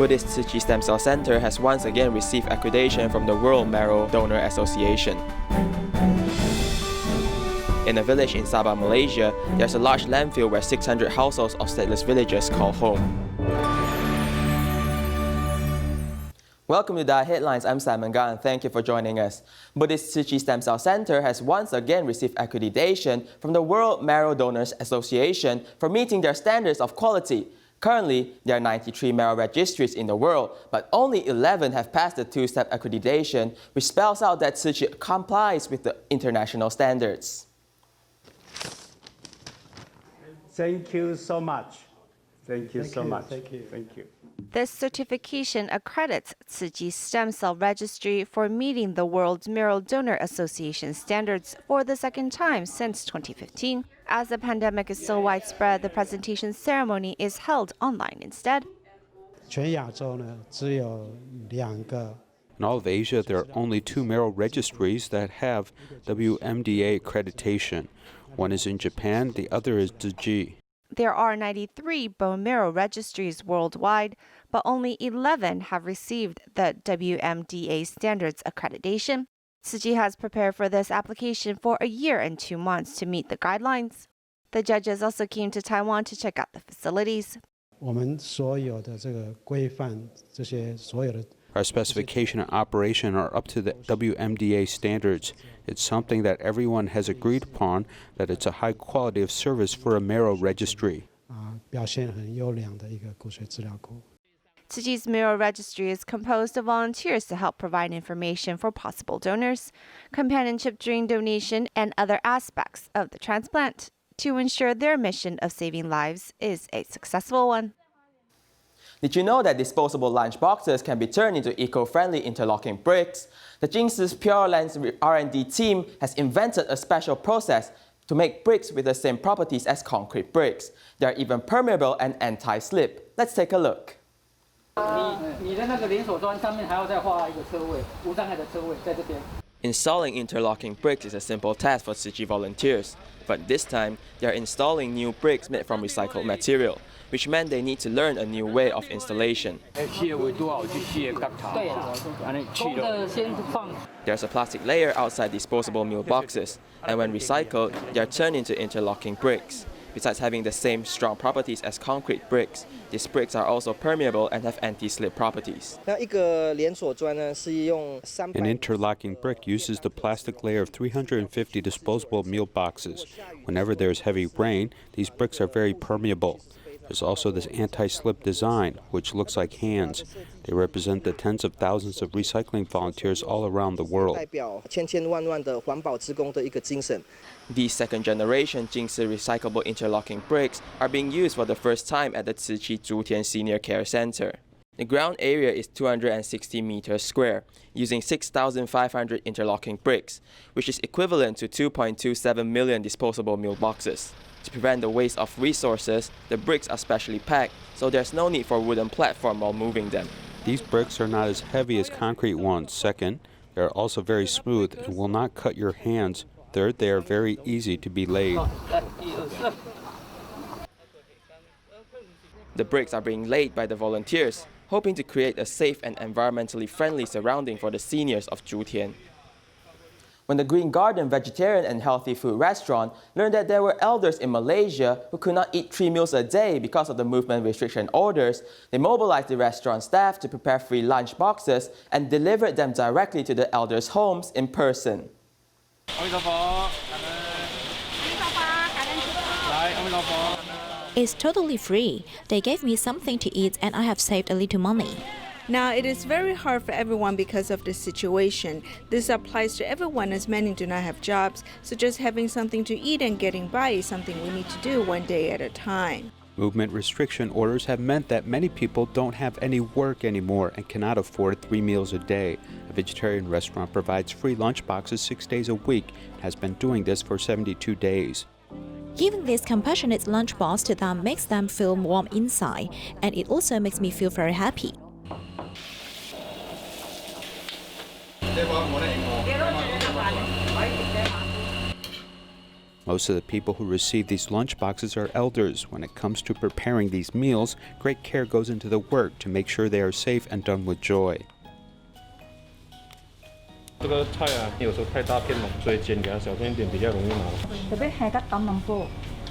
Buddhist Tzu Chi Stem Cell Center has once again received accreditation from the World Marrow Donor Association. In a village in Sabah, Malaysia, there's a large landfill where 600 households of stateless villagers call home. Welcome to DaAi Headlines, I'm Simon Gan, thank you for joining us. Buddhist Tzu Chi Stem Cell Center has once again received accreditation from the World Marrow Donor Association for meeting their standards of quality. Currently, there are 93 marrow registries in the world, but only 11 have passed the two-step accreditation, which spells out that Tzu Chi complies with the international standards. Thank you so much. Thank you so much. Thank you. Thank you. This certification accredits Tzu Chi Stem Cell Registry for meeting the World Marrow Donor Association standards for the second time since 2015. As the pandemic is so widespread, the presentation ceremony is held online instead. In all of Asia, there are only 2 marrow registries that have WMDA accreditation. One is in Japan, the other is Tzu Chi. There are 93 bone marrow registries worldwide, but only 11 have received the WMDA standards accreditation. Tzu Chi has prepared for this application for a year and 2 months to meet the guidelines. The judges also came to Taiwan to check out the facilities. Our specification and operation are up to the WMDA standards. It's something that everyone has agreed upon, that it's a high quality of service for a marrow registry. Tzu Chi's marrow registry is composed of volunteers to help provide information for possible donors, companionship during donation, and other aspects of the transplant to ensure their mission of saving lives is a successful one. Did you know that disposable lunch boxes can be turned into eco-friendly interlocking bricks? The Jing-si's Pureland R&D team has invented a special process to make bricks with the same properties as concrete bricks. They are even permeable and anti-slip. Let's take a look. Installing interlocking bricks is a simple task for Tzu Chi volunteers, but this time they are installing new bricks made from recycled material, which meant they need to learn a new way of installation. There's a plastic layer outside disposable meal boxes, and when recycled, they are turned into interlocking bricks. Besides having the same strong properties as concrete bricks, these bricks are also permeable and have anti-slip properties. An interlocking brick uses the plastic layer of 350 disposable meal boxes. Whenever there is heavy rain, these bricks are very permeable. There's also this anti-slip design, which looks like hands. They represent the tens of thousands of recycling volunteers all around the world. These second-generation Jing-si recyclable interlocking bricks are being used for the first time at the Tzu Chi Zhutian Senior Care Center. The ground area is 260 meters square, using 6,500 interlocking bricks, which is equivalent to 2.27 million disposable meal boxes. To prevent the waste of resources, the bricks are specially packed, so there's no need for a wooden platform while moving them. These bricks are not as heavy as concrete ones. Second, they are also very smooth and will not cut your hands. Third, they are very easy to be laid. The bricks are being laid by the volunteers, hoping to create a safe and environmentally friendly surrounding for the seniors of Zhutian. When the Green Garden vegetarian and healthy food restaurant learned that there were elders in Malaysia who could not eat 3 meals a day because of the movement restriction orders, they mobilized the restaurant staff to prepare free lunch boxes and delivered them directly to the elders' homes in person. It's totally free. They gave me something to eat and I have saved a little money. Now, it is very hard for everyone because of the situation. This applies to everyone as many do not have jobs, so just having something to eat and getting by is something we need to do one day at a time. Movement restriction orders have meant that many people don't have any work anymore and cannot afford 3 meals a day. A vegetarian restaurant provides free lunch boxes 6 days a week and has been doing this for 72 days. Giving this compassionate lunchbox to them makes them feel warm inside, and it also makes me feel very happy. Most of the people who receive these lunchboxes are elders. When it comes to preparing these meals, great care goes into the work to make sure they are safe and done with joy. 这个菜啊，有时候太大片了，所以剪给它小片一点比较容易拿。特别係得抌林鋪，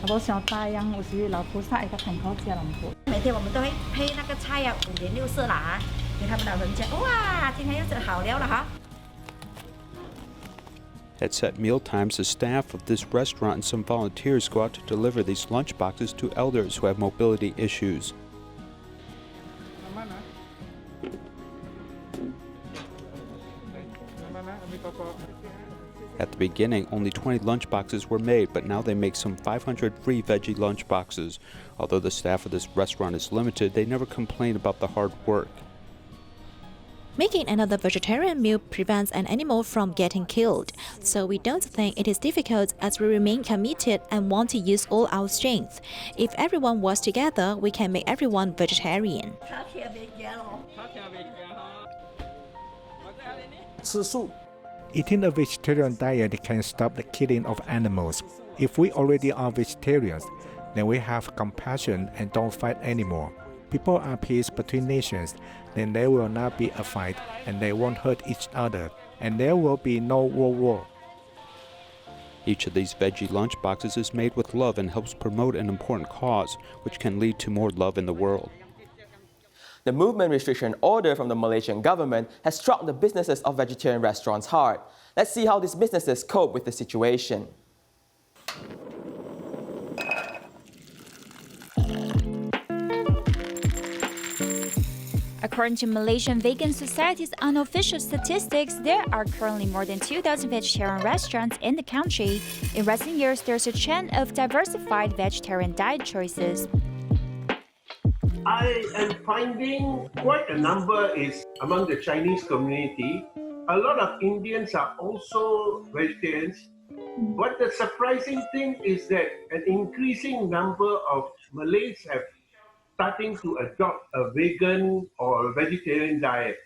冇上大樣，有時老菩薩一個很好吃林鋪。每天我们都会配那个菜呀，5颜6色啦啊，给他们老人家。哇，今天又是好料了哈。 At set meal times, the staff of this restaurant and some volunteers go out to deliver these lunchboxes to elders who have mobility issues. At the beginning, only 20 lunchboxes were made, but now they make some 500 free veggie lunchboxes. Although the staff of this restaurant is limited, they never complain about the hard work. Making another vegetarian meal prevents an animal from getting killed, so we don't think it is difficult as we remain committed and want to use all our strength. If everyone was together, we can make everyone vegetarian. Eating a vegetarian diet can stop the killing of animals. If we already are vegetarians, then we have compassion and don't fight anymore. People are peace between nations, then there will not be a fight and they won't hurt each other, and there will be no world war. Each of these veggie lunchboxes is made with love and helps promote an important cause, which can lead to more love in the world. The movement restriction order from the Malaysian government has struck the businesses of vegetarian restaurants hard. Let's see how these businesses cope with the situation. According to Malaysian Vegan Society's unofficial statistics, there are currently more than 2,000 vegetarian restaurants in the country. In recent years, there's a trend of diversified vegetarian diet choices. I am finding quite a number is among the Chinese community. A lot of Indians are also vegetarians. But the surprising thing is that an increasing number of Malays have starting to adopt a vegan or vegetarian diet.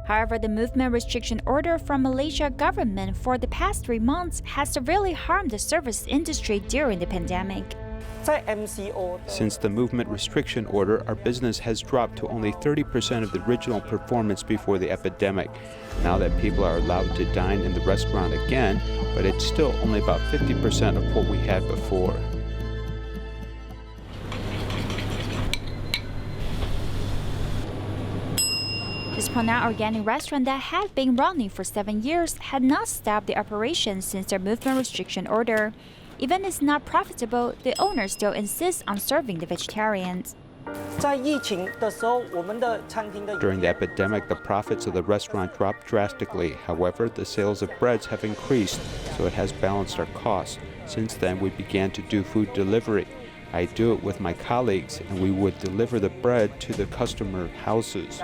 However, the movement restriction order from Malaysia government for the past 3 months has severely harmed the service industry during the pandemic. Since the movement restriction order, our business has dropped to only 30% of the original performance before the epidemic. Now that people are allowed to dine in the restaurant again, but it's still only about 50% of what we had before. This Penang organic restaurant that had been running for 7 years had not stopped the operation since the movement restriction order. Even if it's not profitable, the owner still insists on serving the vegetarians. During the epidemic, the profits of the restaurant dropped drastically. However, the sales of breads have increased, so it has balanced our costs. Since then, we began to do food delivery. I do it with my colleagues, and we would deliver the bread to the customer houses.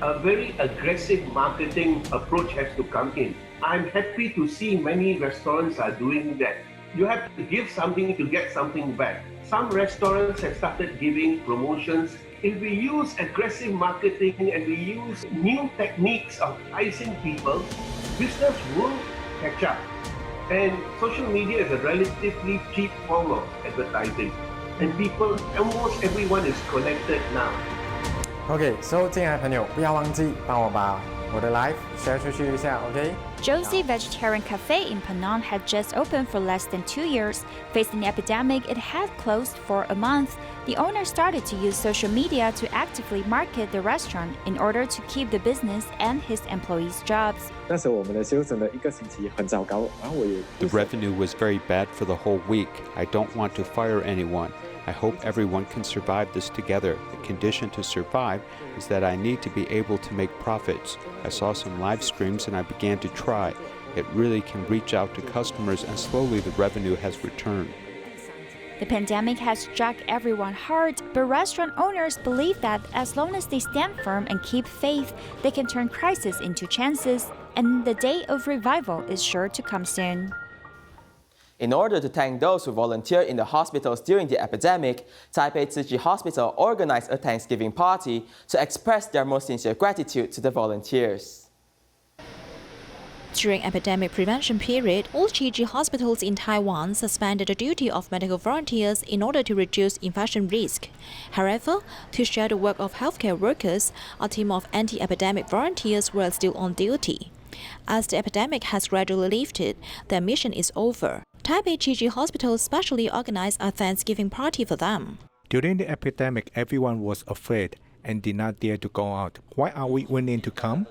A very aggressive marketing approach has to come in. I'm happy to see many restaurants are doing that. You have to give something to get something back. Some restaurants have started giving promotions. If we use aggressive marketing and we use new techniques of enticing people, business will catch up. And social media is a relatively cheap form of advertising. And people, almost everyone is connected now. OK， so 进来的朋友不要忘记帮我把我的 live share 出去一下 ，OK？ Jing-si Vegetarian Cafe in Penang had just opened for less than 2 years. Facing the epidemic, it had closed for a month. The owner started to use social media to actively market the restaurant in order to keep the business and his employees' jobs. 那时候我们的销整的1个星期很糟糕，然后我也 The revenue was very bad for the whole week. I don't want to fire anyone. I hope everyone can survive this together. The condition to survive is that I need to be able to make profits. I saw some live streams and I began to try. It really can reach out to customers and slowly the revenue has returned. The pandemic has struck everyone hard, but restaurant owners believe that as long as they stand firm and keep faith, they can turn crisis into chances, and the day of revival is sure to come soon. In order to thank those who volunteered in the hospitals during the epidemic, Taipei Tzu Chi Hospital organized a Thanksgiving party to express their most sincere gratitude to the volunteers. During epidemic prevention period, all Tzu Chi hospitals in Taiwan suspended the duty of medical volunteers in order to reduce infection risk. However, to share the work of healthcare workers, a team of anti-epidemic volunteers were still on duty. As the epidemic has gradually lifted, their mission is over. Taipei Tzu Chi Hospital specially organized a Thanksgiving party for them. During the epidemic, everyone was afraid and did not dare to go out. Why are we willing to come?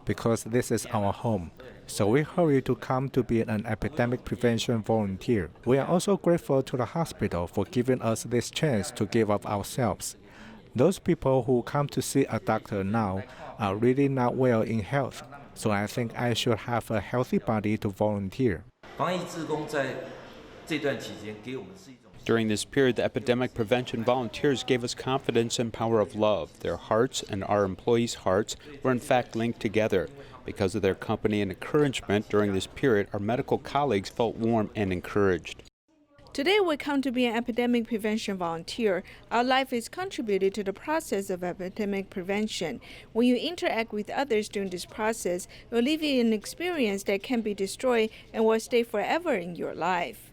Because this is our home. So we hurry to come to be an epidemic prevention volunteer. We are also grateful to the hospital for giving us this chance to give up ourselves. Those people who come to see a doctor now are really not well in health. So I think I should have a healthy body to volunteer. During this period, the epidemic prevention volunteers gave us confidence and power of love. Their hearts and our employees' hearts were in fact linked together. Because of their company and encouragement during this period, our medical colleagues felt warm and encouraged. Today we come to be an epidemic prevention volunteer. Our life is contributed to the process of epidemic prevention. When you interact with others during this process, it will leave you an experience that can be destroyed and will stay forever in your life.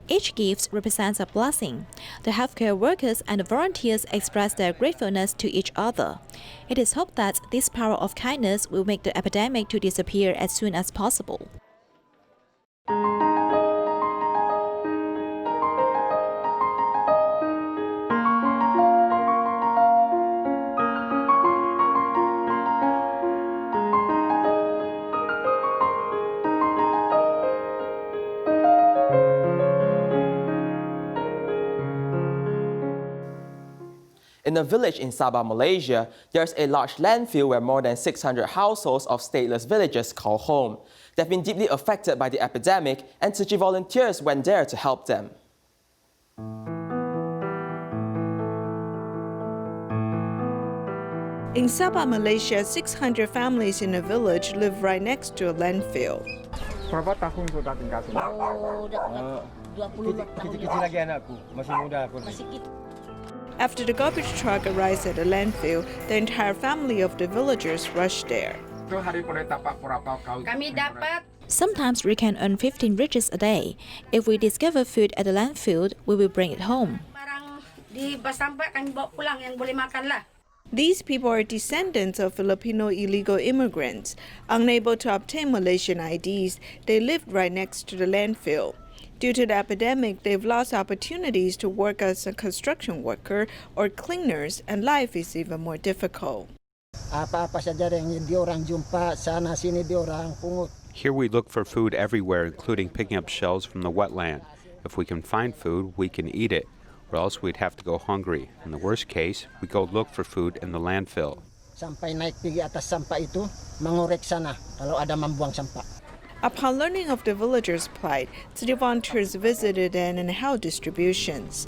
Each gift represents a blessing. The healthcare workers and the volunteers express their gratefulness to each other. It is hoped that this power of kindness will make the epidemic to disappear as soon as possible. In a village in Sabah, Malaysia, there's a large landfill where more than 600 households of stateless villagers call home. They've been deeply affected by the epidemic, and Tzu Chi volunteers went there to help them. In Sabah, Malaysia, 600 families in a village live right next to a landfill. Berapa tahun sudah tinggal sini? Kecil-kecil lagi anakku, masih muda aku. After the garbage truck arrives at the landfill, the entire family of the villagers rush there. Sometimes we can earn 15 ringgit a day. If we discover food at the landfill, we will bring it home. These people are descendants of Filipino illegal immigrants. Unable to obtain Malaysian IDs, they lived right next to the landfill. Due to the epidemic, they've lost opportunities to work as a construction worker or cleaners, and life is even more difficult. Here we look for food everywhere, including picking up shells from the wetland. If we can find food, we can eat it, or else we'd have to go hungry. In the worst case, we go look for food in the landfill. Upon learning of the villagers' plight, city volunteers visited and held distributions.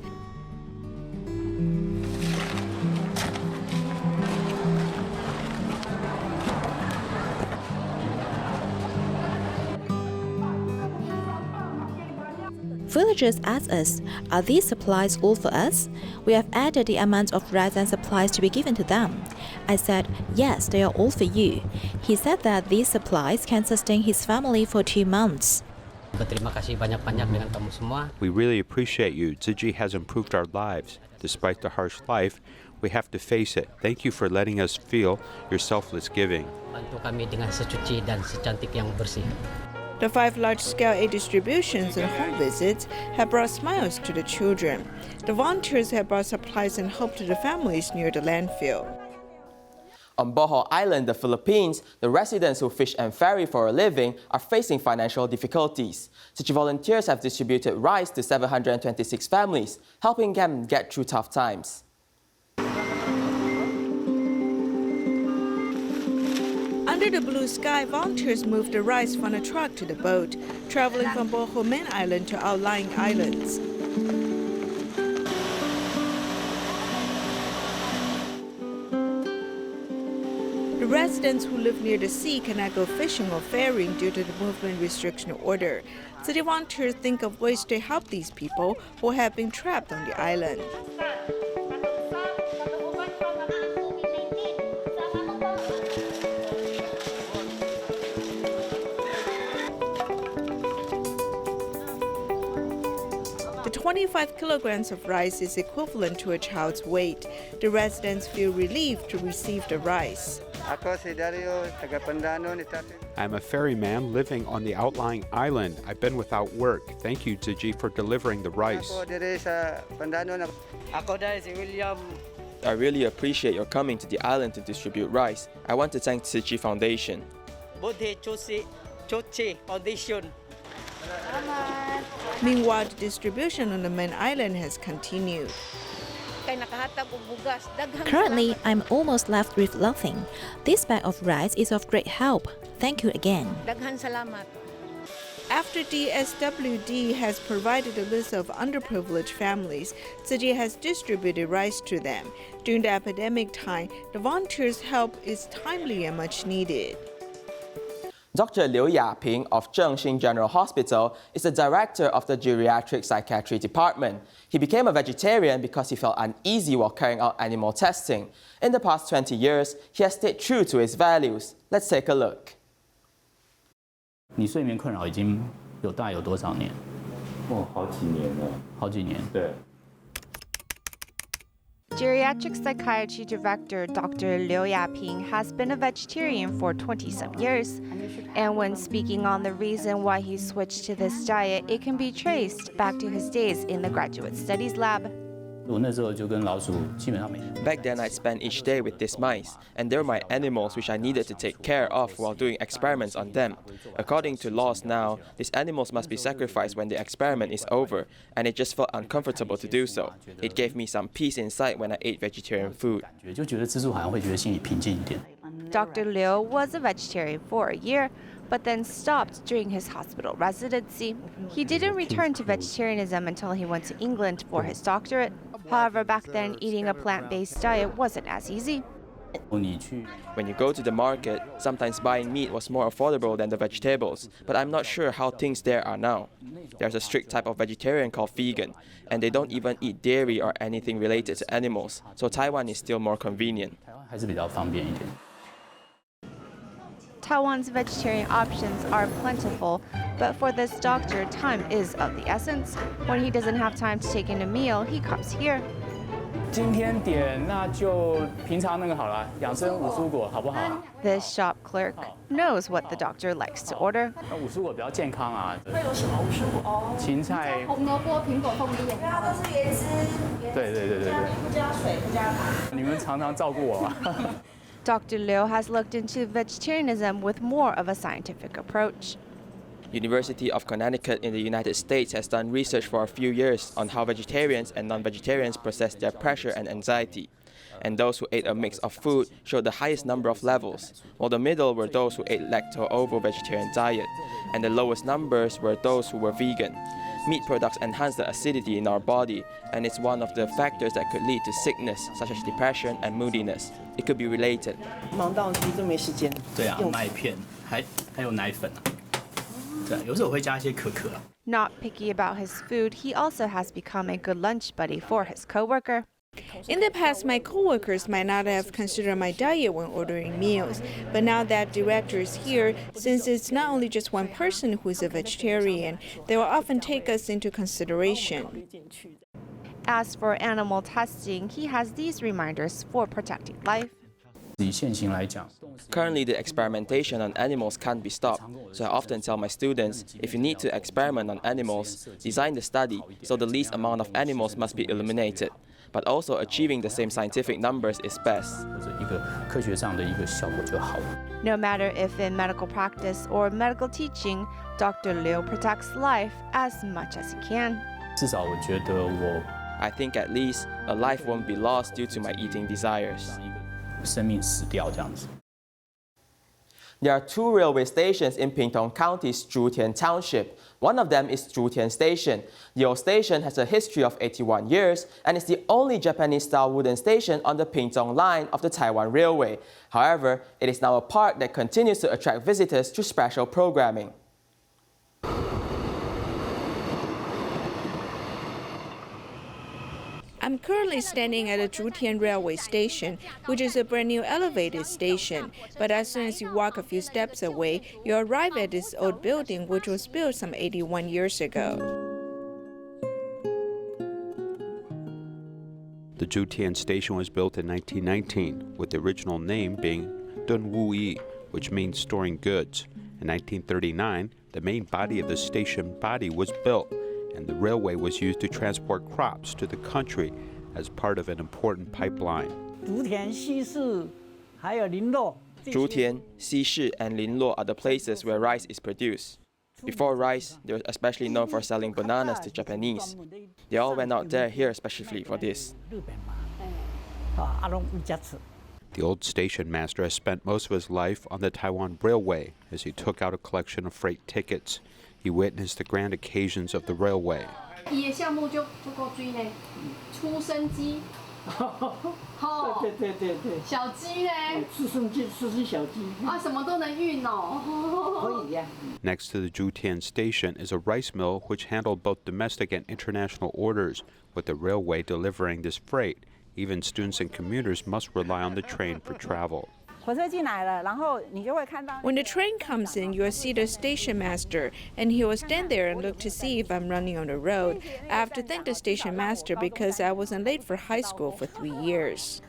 Villagers asked us, are these supplies all for us? We have added the amount of rice and supplies to be given to them. I said, yes, they are all for you. He said that these supplies can sustain his family for 2 months. We really appreciate you. Tzu Chi has improved our lives. Despite the harsh life, we have to face it. Thank you for letting us feel your selfless giving. The 5 large-scale aid distributions and home visits have brought smiles to the children. The volunteers have brought supplies and hope to the families near the landfill. On Bohol Island, the Philippines, the residents who fish and ferry for a living are facing financial difficulties. Tzu Chi volunteers have distributed rice to 726 families, helping them get through tough times. Under the blue sky, volunteers moved the rice from a truck to the boat, traveling from Bohol main island to outlying islands. The residents who live near the sea cannot go fishing or ferrying due to the movement restriction order. City volunteers think of ways to help these people who have been trapped on the island. The 25 kilograms of rice is equivalent to a child's weight. The residents feel relieved to receive the rice. I'm a ferryman living on the outlying island. I've been without work. Thank you, Tzu Chi, for delivering the rice. I really appreciate your coming to the island to distribute rice. I want to thank Tzu Chi Foundation. Meanwhile, the distribution on the main island has continued. Currently, I'm almost left with nothing. This bag of rice is of great help. Thank you again. After DSWD has provided a list of underprivileged families, Tzu Chi has distributed rice to them. During the epidemic time, the volunteers' help is timely and much needed. Dr. Liu Yaping of Zhengxin General Hospital is the director of the Geriatric Psychiatry Department. He became a vegetarian because he felt uneasy while carrying out animal testing. In the past 20 years, he has stayed true to his values. Let's take a look. 你睡眠困扰已经大概有多少年？好几年了。好几年。对。 Geriatric Psychiatry Director Dr. Liu Yaping has been a vegetarian for 20-some years. And when speaking on the reason why he switched to this diet, it can be traced back to his days in the graduate studies lab. Back then, I'd spend each day with these mice, and they were my animals which I needed to take care of while doing experiments on them. According to laws now, these animals must be sacrificed when the experiment is over, and it just felt uncomfortable to do so. It gave me some peace inside when I ate vegetarian food. Dr. Liu was a vegetarian for a year, but then stopped during his hospital residency. He didn't return to vegetarianism until he went to England for his doctorate. However, back then, eating a plant-based diet wasn't as easy. When you go to the market, sometimes buying meat was more affordable than the vegetables, but I'm not sure how things there are now. There's a strict type of vegetarian called vegan, and they don't even eat dairy or anything related to animals, so Taiwan is still more convenient. Taiwan's vegetarian options are plentiful, but for this doctor, time is of the essence. When he doesn't have time to take in a meal, he comes here. 今天点那就平常那个好了，养生五蔬果好不好？ This shop clerk knows what the doctor likes to order. 五蔬果比较健康啊。会有什么五蔬果？芹菜、红萝卜、苹果、凤梨，因为它都是原汁。对。不加水，不加糖。你们常常照顾我啊。Dr. Liu has looked into vegetarianism with more of a scientific approach. University of Connecticut in the United States has done research for a few years on how vegetarians and non-vegetarians process their pressure and anxiety. And those who ate a mix of food showed the highest number of levels, while the middle were those who ate lacto-ovo vegetarian diet, and the lowest numbers were those who were vegan. Meat products enhance the acidity in our body, and it's one of the factors that could lead to sickness, such as depression and moodiness. It could be related. 忙到其实都没时间。对啊，麦片还有奶粉啊。对，有时候我会加一些可可啊。Not picky about his food, he also has become a good lunch buddy for his coworker. In the past, my coworkers might not have considered my diet when ordering meals, but now that director is here, since it's not only just one person who's a vegetarian, they will often take us into consideration. As for animal testing, he has these reminders for protecting life. Currently, the experimentation on animals can't be stopped, so I often tell my students, if you need to experiment on animals, design the study so the least amount of animals must be eliminated. But also achieving the same scientific numbers is best. No matter if in medical practice or medical teaching, Dr. Liu protects life as much as he can. I think at least a life won't be lost due to my eating desires. There are 2 railway stations in Pingtung County's Zhutian Township. One of them is Zhutian Station. The old station has a history of 81 years and is the only Japanese-style wooden station on the Pingtung line of the Taiwan Railway. However, it is now a park that continues to attract visitors through special programming. I'm currently standing at the Zhutian Railway Station, which is a brand new elevated station. But as soon as you walk a few steps away, you arrive at this old building which was built some 81 years ago. The Zhutian station was built in 1919, with the original name being Dun Wu Yi, which means storing goods. In 1939, the main body of the station body was built, and the railway was used to transport crops to the country as part of an important pipeline. Zhutian, Xixi, and Linluo are the places where rice is produced. Before rice, they were especially known for selling bananas to Japanese. They all went out there here especially for this. The old station master has spent most of his life on the Taiwan Railway as he took out a collection of freight tickets. He witnessed the grand occasions of the railway. Next to the Zhutian station is a rice mill which handled both domestic and international orders. With the railway delivering this freight, even students and commuters must rely on the train for travel. When the train comes in, you'll see the station master, and he will stand there and look to see if I'm running on the road. I have to thank the station master because I wasn't late for high school for 3 years.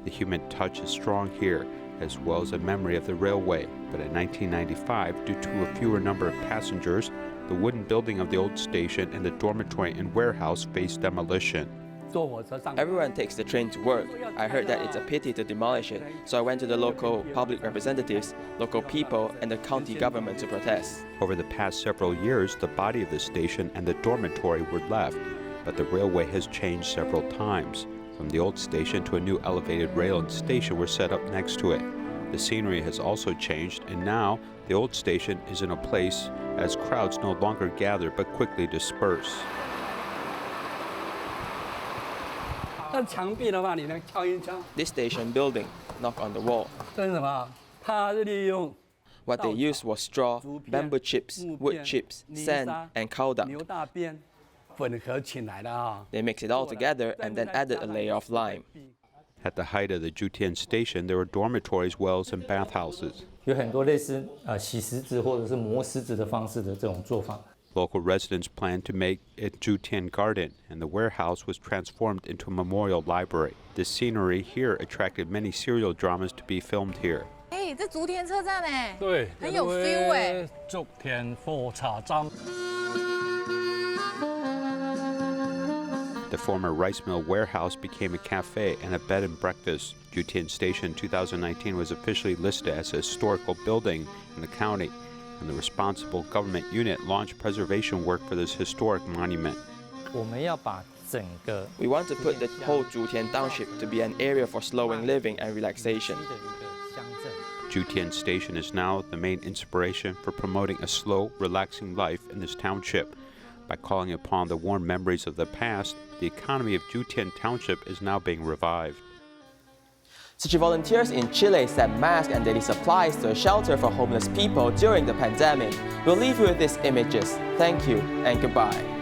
The human touch is strong here, as well as a memory of the railway. But in 1995, due to a fewer number of passengers, the wooden building of the old station and the dormitory and warehouse faced demolition. Everyone takes the train to work. I heard that it's a pity to demolish it, so I went to the local public representatives, local people, and the county government to protest. Over the past several years, the body of the station and the dormitory were left, but the railway has changed several times. From the old station to a new elevated rail and station were set up next to it. The scenery has also changed, and now the old station is in a place as crowds no longer gather but quickly disperse. This station building, knock on the wall. What they used was straw, bamboo chips, wood chips, sand, and cow dung. They mixed it all together and then added a layer of lime. At the height of the Zhutian station, there were dormitories, wells, and bathhouses. Local residents planned to make a Zhutian garden, and the warehouse was transformed into a memorial library. The scenery here attracted many serial dramas to be filmed here. The former rice mill warehouse became a cafe and a bed and breakfast. Zhutian Station 2019 was officially listed as a historical building in the county, and the responsible government unit launched preservation work for this historic monument. We want to put the whole Zhutian Township to be an area for slowing living and relaxation. Zhutian Station is now the main inspiration for promoting a slow, relaxing life in this township. By calling upon the warm memories of the past, the economy of Zhutian Township is now being revived. Tzu Chi volunteers in Chile sent masks and daily supplies to a shelter for homeless people during the pandemic. We'll leave you with these images. Thank you and goodbye.